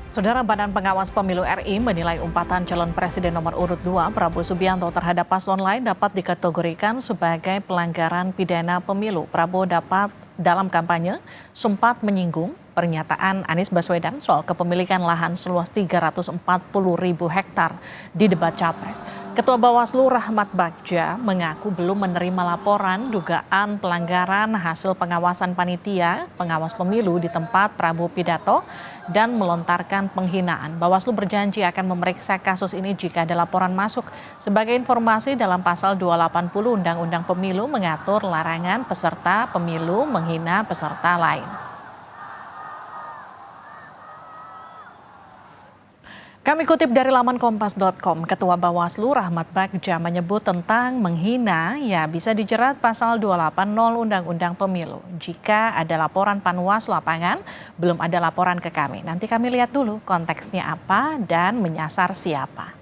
Saudara Badan Pengawas Pemilu RI menilai umpatan calon presiden nomor urut 2 Prabowo Subianto terhadap paslon lain dapat dikategorikan sebagai pelanggaran pidana pemilu. Prabowo dapat dalam kampanye sempat menyinggung pernyataan Anies Baswedan soal kepemilikan lahan seluas 340.000 hektar di debat Capres. Ketua Bawaslu Rahmat Bagja mengaku belum menerima laporan dugaan pelanggaran hasil pengawasan panitia pengawas pemilu di tempat Prabowo pidato dan melontarkan penghinaan. Bawaslu berjanji akan memeriksa kasus ini jika ada laporan masuk. Sebagai informasi, dalam pasal 280 Undang-Undang Pemilu mengatur larangan peserta pemilu menghina peserta lain. Kami kutip dari laman kompas.com, Ketua Bawaslu Rahmat Bagja menyebut tentang menghina bisa dijerat pasal 280 Undang-Undang Pemilu. Jika ada laporan Panwas lapangan, belum ada laporan ke kami. Nanti kami lihat dulu konteksnya apa dan menyasar siapa.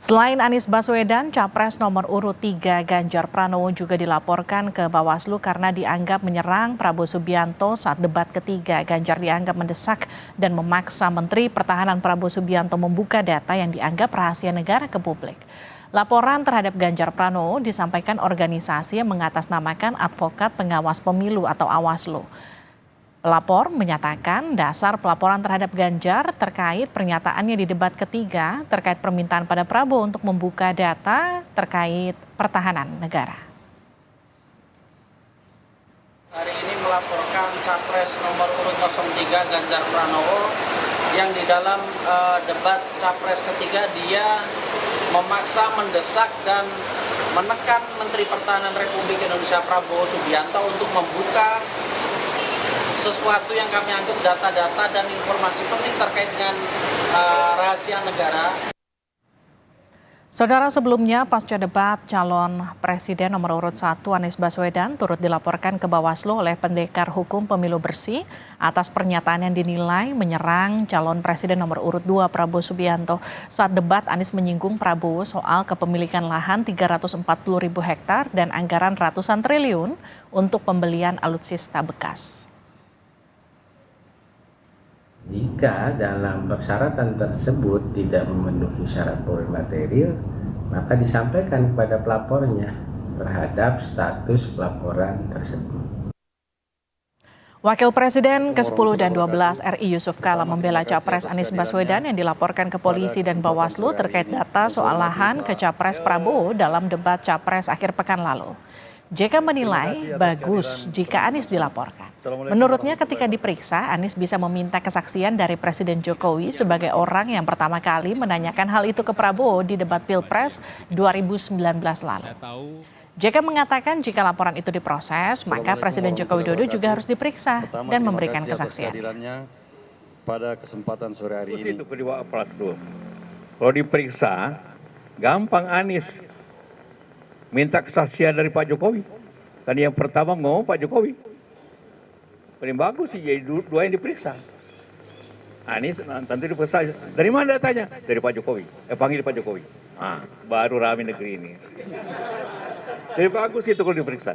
Selain Anies Baswedan, Capres nomor urut 3 Ganjar Pranowo juga dilaporkan ke Bawaslu karena dianggap menyerang Prabowo Subianto saat debat ketiga. Ganjar dianggap mendesak dan memaksa Menteri Pertahanan Prabowo Subianto membuka data yang dianggap rahasia negara ke publik. Laporan terhadap Ganjar Pranowo disampaikan organisasi yang mengatasnamakan Advokat Pengawas Pemilu atau Awaslu. Pelapor menyatakan dasar pelaporan terhadap Ganjar terkait pernyataannya di debat ketiga terkait permintaan pada Prabowo untuk membuka data terkait pertahanan negara. Hari ini melaporkan Capres nomor urut 03 Ganjar Pranowo yang di dalam debat Capres ketiga dia memaksa, mendesak dan menekan Menteri Pertahanan Republik Indonesia Prabowo Subianto untuk membuka sesuatu yang kami anggap data-data dan informasi penting terkait dengan rahasia negara. Saudara, sebelumnya pasca debat calon presiden nomor urut 1 Anies Baswedan turut dilaporkan ke Bawaslu oleh Pendekar Hukum Pemilu Bersih atas pernyataan yang dinilai menyerang calon presiden nomor urut 2 Prabowo Subianto. Saat debat, Anies menyinggung Prabowo soal kepemilikan lahan 340.000 hektar dan anggaran ratusan triliun untuk pembelian alutsista bekas. Jika dalam persyaratan tersebut tidak memenuhi syarat material, maka disampaikan kepada pelapornya terhadap status pelaporan tersebut. Wakil Presiden ke-10 dan 12 RI Yusuf Kala membela Capres Anies Baswedan yang dilaporkan ke polisi dan Bawaslu terkait data soal lahan ke Capres Prabowo dalam debat Capres akhir pekan lalu. JK menilai bagus jika Anies dilaporkan. Menurutnya ketika diperiksa, Anies bisa meminta kesaksian dari Presiden Jokowi sebagai orang yang pertama kali menanyakan hal itu ke Prabowo di debat Pilpres 2019 lalu. JK mengatakan jika laporan itu diproses, maka Presiden Joko Widodo juga harus diperiksa dan memberikan kesaksian. Pada kesempatan sore hari ini. Itu kedua plus tuh. Kalau diperiksa, gampang Anies minta kesaksian dari Pak Jokowi. Kan yang pertama ngomong Pak Jokowi. Paling bagus sih jadi dua yang diperiksa. Anies nanti diperiksa. Dari mana datanya? Dari Pak Jokowi. Panggil Pak Jokowi. Baru rame negeri ini. Jadi bagus itu kalau diperiksa.